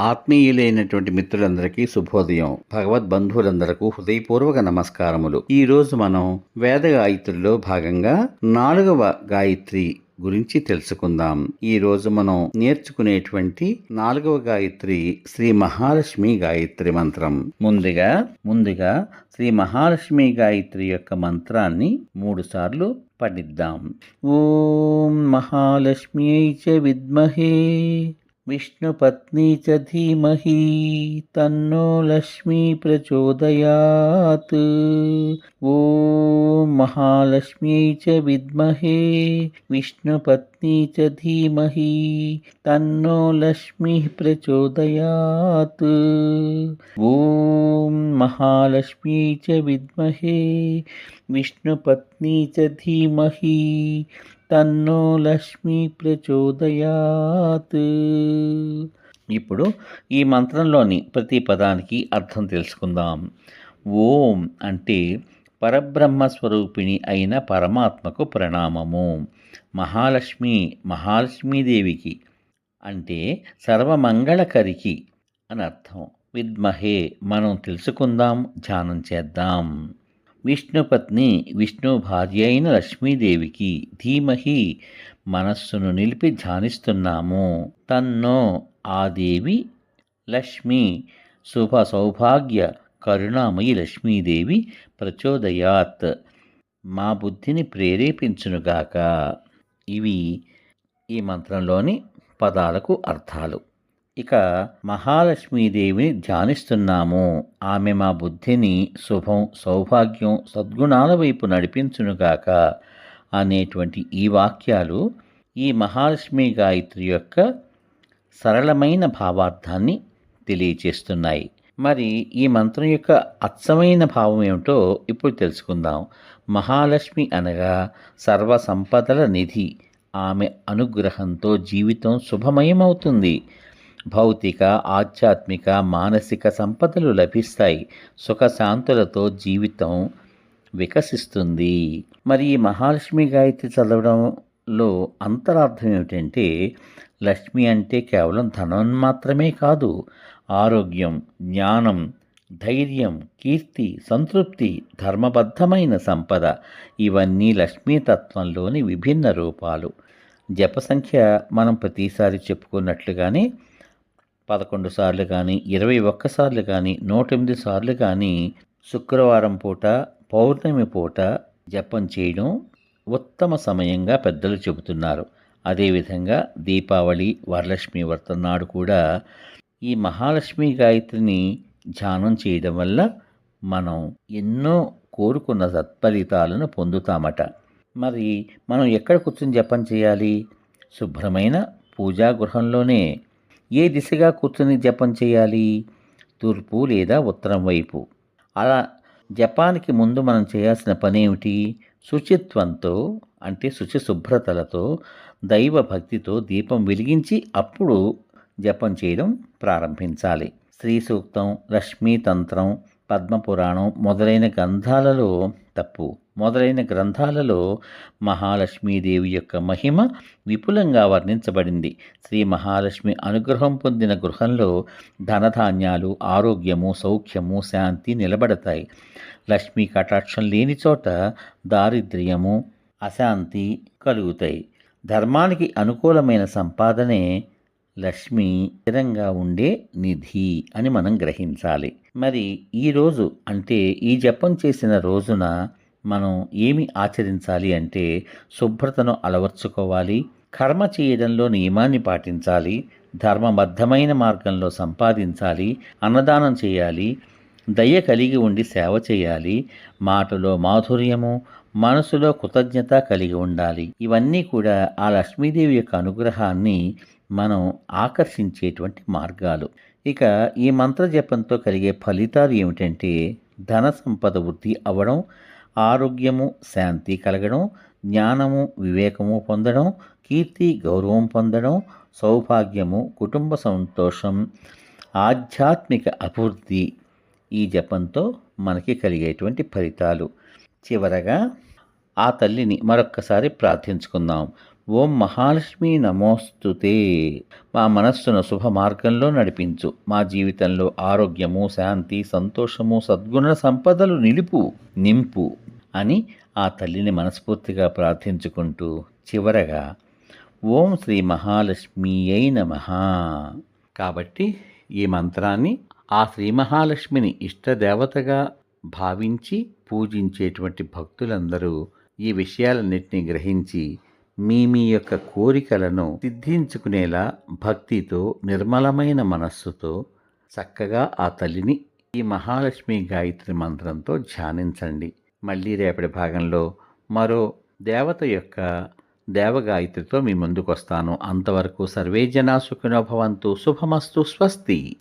ఆత్మీయులైనటువంటి మిత్రులందరికీ శుభోదయం. భగవద్బంధువులందరకు హృదయపూర్వక నమస్కారములు. ఈ రోజు మనం వేద గాయత్రిలో భాగంగా 4వ గాయత్రి గురించి తెలుసుకుందాం. ఈ రోజు మనం నేర్చుకునేటువంటి 4వ గాయత్రి శ్రీ మహాలక్ష్మి గాయత్రి మంత్రం. ముందుగా శ్రీ మహాలక్ష్మి గాయత్రి యొక్క మంత్రాన్ని 3 సార్లు పఠిద్దాం. ఓం మహాలక్ష్మ్యై చ విద్మహే విష్ణుపత్ని చ ధీమహి తన్నో లక్ష్మీ ప్రచోదయాత్. ఓం మహాలక్ష్మ్యై చ విద్మహే విష్ణుపత్ని చ ధీమహి తన్నో లక్ష్మీ ప్రచోదయాత్. ఓం మహాలక్ష్మ్యై చ విద్మహే విష్ణుపత్ని చ ధీమహి తన్నో లక్ష్మీ ప్రచోదయాత్. ఇప్పుడు ఈ మంత్రంలోని ప్రతి పదానికి అర్థం తెలుసుకుందాం. ఓం అంటే పరబ్రహ్మ స్వరూపిణి అయిన పరమాత్మకు ప్రణామము. మహాలక్ష్మీదేవికి అంటే సర్వమంగళకరికి అని అర్థం. విద్మహే మనం తెలుసుకుందాం, ధ్యానం చేద్దాం. విష్ణుపత్ని విష్ణు భార్య అయిన లక్ష్మీదేవికి ధీమహి మనస్సును నిలిపి ధ్యానిస్తున్నాము. తన్నో ఆ దేవి లక్ష్మి శుభ సౌభాగ్య కరుణామయి లక్ష్మీదేవి ప్రచోదయాత్ మా బుద్ధిని ప్రేరేపించునుగాక. ఇవి ఈ మంత్రంలోని పదాలకు అర్థాలు. ఇక మహాలక్ష్మీదేవిని ధ్యానిస్తున్నాము, ఆమె మా బుద్ధిని శుభం సౌభాగ్యం సద్గుణాల వైపు నడిపించునుగాక అనేటువంటి ఈ వాక్యాలు ఈ మహాలక్ష్మి గాయత్రి యొక్క సరళమైన భావార్థాన్ని తెలియచేస్తున్నాయి. మరి ఈ మంత్రం యొక్క అచ్చమైన భావం ఏమిటో ఇప్పుడు తెలుసుకుందాం. మహాలక్ష్మి అనగా సర్వ సంపదల నిధి. ఆమె అనుగ్రహంతో జీవితం శుభమయమవుతుంది. భౌతిక, ఆధ్యాత్మిక, మానసిక సంపదలు లభిస్తాయి. సుఖశాంతులతో జీవితం వికసిస్తుంది. మరి ఈ మహాలక్ష్మి గాయత్రి చదవడంలో అంతరార్థం ఏమిటంటే, లక్ష్మి అంటే కేవలం ధనం మాత్రమే కాదు, ఆరోగ్యం, జ్ఞానం, ధైర్యం, కీర్తి, సంతృప్తి, ధర్మబద్ధమైన సంపద ఇవన్నీ లక్ష్మీతత్వంలోని విభిన్న రూపాలు. జప సంఖ్య మనం ప్రతిసారి చెప్పుకున్నట్లుగానే 11 సార్లు కానీ, 21 సార్లు కానీ, 108 సార్లు కానీ శుక్రవారం పూట, పౌర్ణమి పూట జపం చేయడం ఉత్తమ సమయంగా పెద్దలు చెబుతున్నారు. అదేవిధంగా దీపావళి, వరలక్ష్మి వ్రతం నాడు కూడా ఈ మహాలక్ష్మి గాయత్రిని ధ్యానం చేయడం వల్ల మనం ఎన్నో కోరుకున్న సత్ఫలితాలను పొందుతామట. మరి మనం ఎక్కడ కూర్చొని జపం చేయాలి? శుభ్రమైన పూజా గృహంలోనే. ఏ దిశగా కూర్చొని జపం చేయాలి? తూర్పు లేదా ఉత్తరం వైపు. అలా జపానికి ముందు మనం చేయాల్సిన పని ఏమిటి? శుచిత్వంతో అంటే శుభ్రతలతో దైవ భక్తితో దీపం వెలిగించి అప్పుడు జపం చేయడం ప్రారంభించాలి. శ్రీ సూక్తం, లక్ష్మీ తంత్రం, పద్మపురాణం మొదలైన గ్రంథాలలో మహాలక్ష్మీదేవి యొక్క మహిమ విపులంగా వర్ణించబడింది. శ్రీ మహాలక్ష్మి అనుగ్రహం పొందిన గృహంలో ధనధాన్యాలు, ఆరోగ్యము, సౌఖ్యము, శాంతి నిలబడతాయి. లక్ష్మీ కటాక్షం లేని చోట దారిద్ర్యము, అశాంతి కలుగుతాయి. ధర్మానికి అనుకూలమైన సంపాదనే లక్ష్మి స్థిరంగా ఉండే నిధి అని మనం గ్రహించాలి. మరి ఈరోజు అంటే ఈ జపం చేసిన రోజున మనం ఏమి ఆచరించాలి అంటే, శుభ్రతను అలవర్చుకోవాలి, కర్మ చేయడంలో నియమాన్ని పాటించాలి, ధర్మబద్ధమైన మార్గంలో సంపాదించాలి, అన్నదానం చేయాలి, దయ కలిగి ఉండి సేవ చేయాలి, మాటలో మాధుర్యము, మనసులో కృతజ్ఞత కలిగి ఉండాలి. ఇవన్నీ కూడా ఆ లక్ష్మీదేవి యొక్క అనుగ్రహాన్ని మనం ఆకర్షించేటువంటి మార్గాలు. ఇక ఈ మంత్ర జపంతో కలిగే ఫలితాలు ఏమిటంటే, ధన సంపద వృద్ధి అవ్వడం, ఆరోగ్యము, శాంతి కలగడం, జ్ఞానము, వివేకము పొందడం, కీర్తి, గౌరవం పొందడం, సౌభాగ్యము, కుటుంబ సంతోషం, ఆధ్యాత్మిక అభివృద్ధి ఈ జపంతో మనకి కలిగేటువంటి ఫలితాలు. చివరగా ఆ తల్లిని మరొక్కసారి ప్రార్థించుకుందాం. ఓం మహాలక్ష్మి నమోస్తుతే. మా మనస్సును శుభ మార్గంలో నడిపించు. మా జీవితంలో ఆరోగ్యము, శాంతి, సంతోషము, సద్గుణ సంపదలు నింపు అని ఆ తల్లిని మనస్ఫూర్తిగా ప్రార్థించుకుంటూ చివరగా ఓం శ్రీ మహాలక్ష్మీయై నమః. కాబట్టి ఈ మంత్రాన్ని ఆ శ్రీ మహాలక్ష్మిని ఇష్టదేవతగా భావించి పూజించేటువంటి భక్తులందరూ ఈ విషయాలన్నింటినీ గ్రహించి మీ యొక్క కోరికలను సిద్ధించుకునేలా భక్తితో, నిర్మలమైన మనస్సుతో చక్కగా ఆ తల్లిని ఈ మహాలక్ష్మి గాయత్రి మంత్రంతో ధ్యానించండి. మళ్ళీ రేపటి భాగంలో మరో దేవత యొక్క దేవగాయత్రితో మీ ముందుకొస్తాను. అంతవరకు సర్వే జనా సుఖినో భవంతు. శుభమస్తు. స్వస్తి.